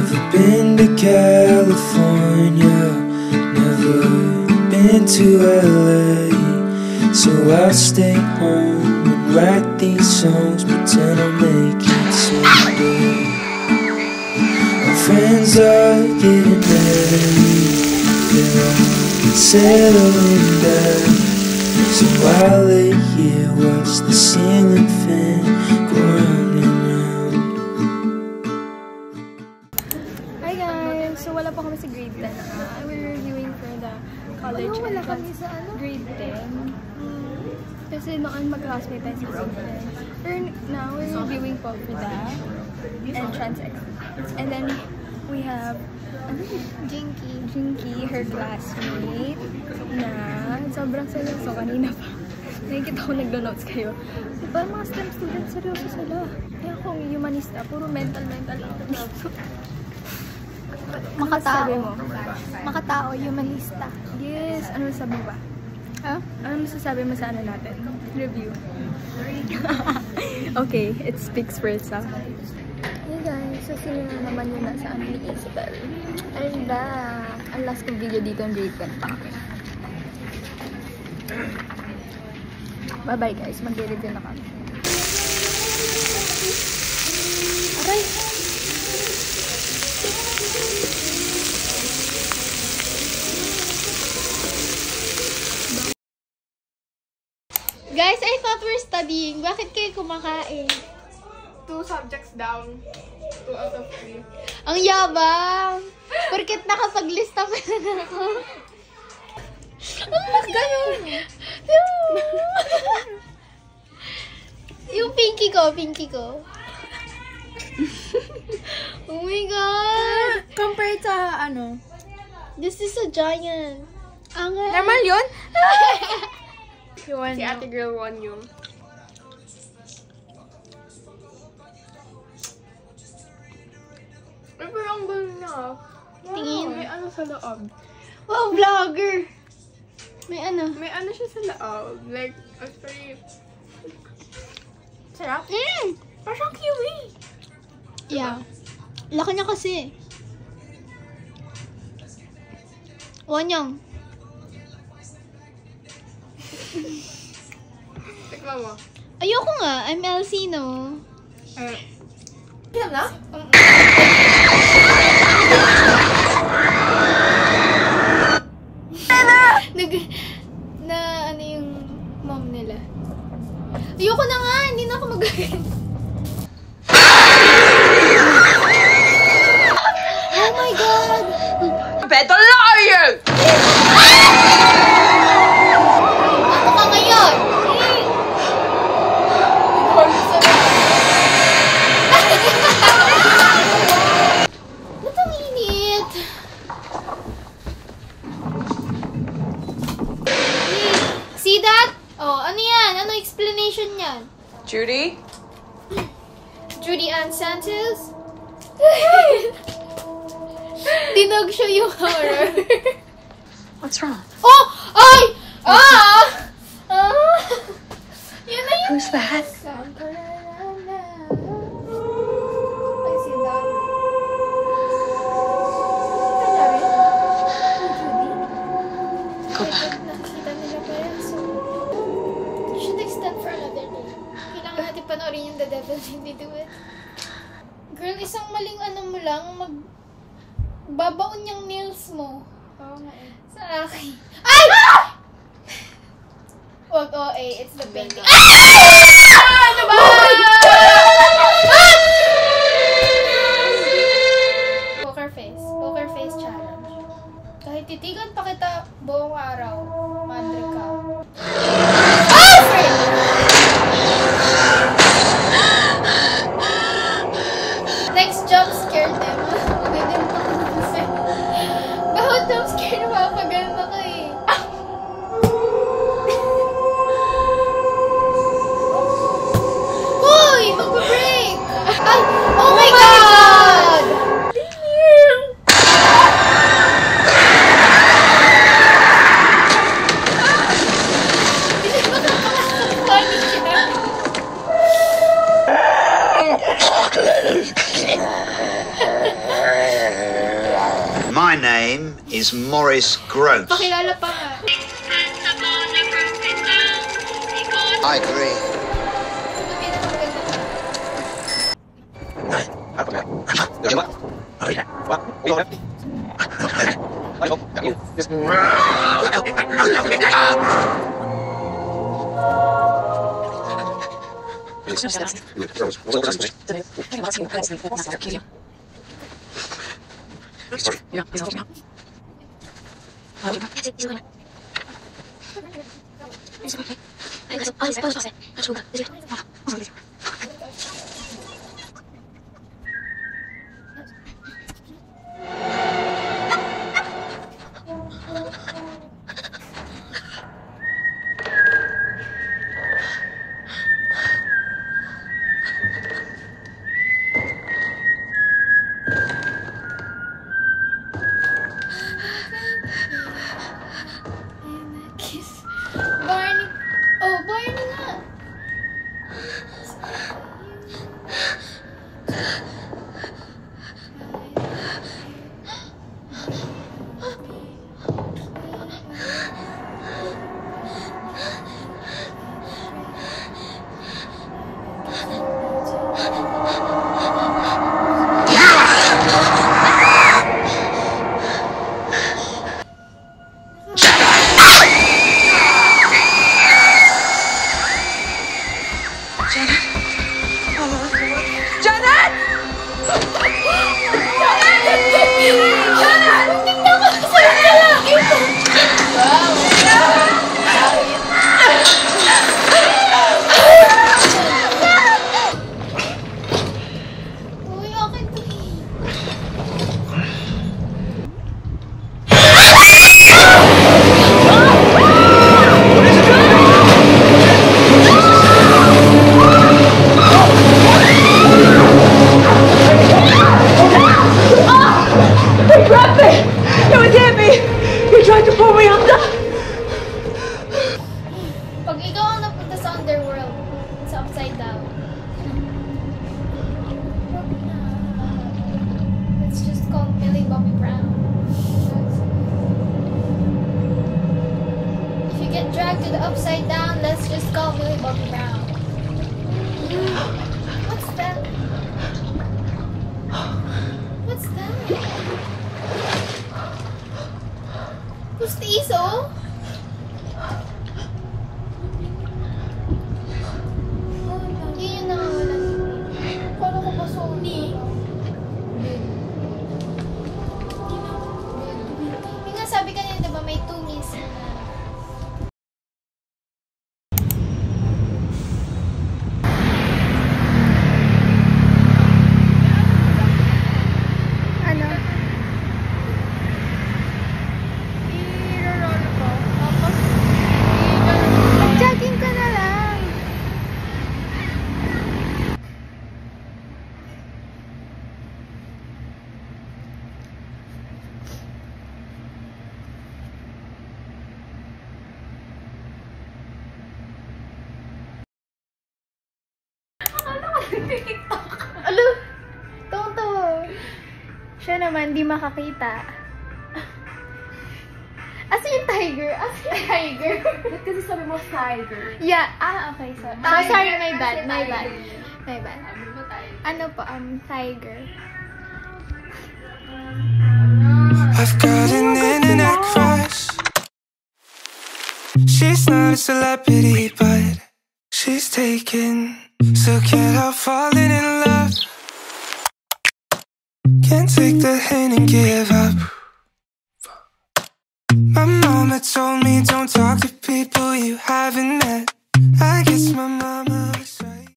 Never been to California, never been to LA, so I'll stay home and write these songs, pretend I'll make it someday. My friends are getting married, they're settling down, so I lay here, watch the ceiling fan go round and round. Hi guys! So wala pa kami sa grade 10 we're reviewing for the college entrance grade 10. Kasi noon mag-classmate tayo sa grade 10. Now we're reviewing po for the entrance exam. And then we have Jinky, her classmate na sobrang seryoso kanina pa. Nakikita ko nagdo-notes kayo. Diba mga STEM students, seryoso sila. Kaya akong humanista, puro mental lang. Makatao, humanista. Yes! Ano sabi ba? Huh? Ano masasabi mo sa ano natin? Review. Okay, it speaks for itself. Hey guys, so sino na naman yung nasa ano ni Isabel? I'm back! Ang last kong video dito ang grade 10 pa kami. Bye-bye guys, mag-review na kami. Aray! Guys, I thought we're studying. Bakit kayo kumakain? 2 subjects down. 2 out of 3. Ang yabang! Porket nakapaglista pa na ako. Ganun! Yung pinky ko. Oh my God! Compared sa ano? This is a giant. Angat. Normal yun? Si ate girl won yung. Ay, pero ang galing niya. Wow, Tingin. may ano sa loob. Wow, vlogger! May ano? May ano siya sa loob. Like, actually, sarap. Parang kiwi. Yeah. Laki niya kasi. Wanyang. Tikman mo. Ayoko nga. I'm Elsie, no? Yan na? Ano yung mom nila? Ayoko na nga. Hindi na ako mag-again. Oh my God! Beto liar! Ano ka ngayon? Ba't ang init? See that? Oh, ano yan? Ano explanation yan? Judy? Judy Ann Santos? Dinog siya yung horror. What's wrong? Oh! Ay! Ah! Yun na yun. Who's that? I see that. Go back. Nakikita nila pa yan. So, you should extend for another day. Kailangan natin panoorin yung The Devil Made Me Do It. Girl, isang maling ano mo lang, babaon yung nails mo. Oo nga eh. Sa akin. Ay! Wag, it's the painting. Ano ba? Poker face challenge. Kahit titigan pa kita buong araw, madre ka. Next jump scare them. Magandang pakusin. Bawat jump scare mapaganda ka eh. Uy! Mag-break! Ay! Oh my God! My name is Maurice Gross. Pakilala pa nga. I agree. Kiss. Barney. Oh, Barney nga. Uy, akin to eh. Pag ikaw ang napunta sa underworld, sa upside down. Let's just call Millie Bobby Brown. If you get dragged to the upside down, let's just call Millie Bobby Brown. What's that? What's that? Pustiso? Yun yung nangawalan. Kala ko ba Sony? Yung nga sabi kanina, diba may 2 missing na. Ano? I-roll ko. Tapos, Mag-jogging ka na lang. Alo! Tawa-tawa. Siya naman, di makakita. Asa yung tiger? Asa yung tiger? ba't kasi sabi mo tiger? Yeah. Okay. Sorry. Tiger. Sorry, my bad. Kasi My tiger. bad. My bad. Sabi mo tiger. Ano po? Tiger. I've got an internet crush. She's not a celebrity, but she's taken. So can't help falling in love. Can't take the hint and give up. My mama told me don't talk to people you haven't met. I guess my mama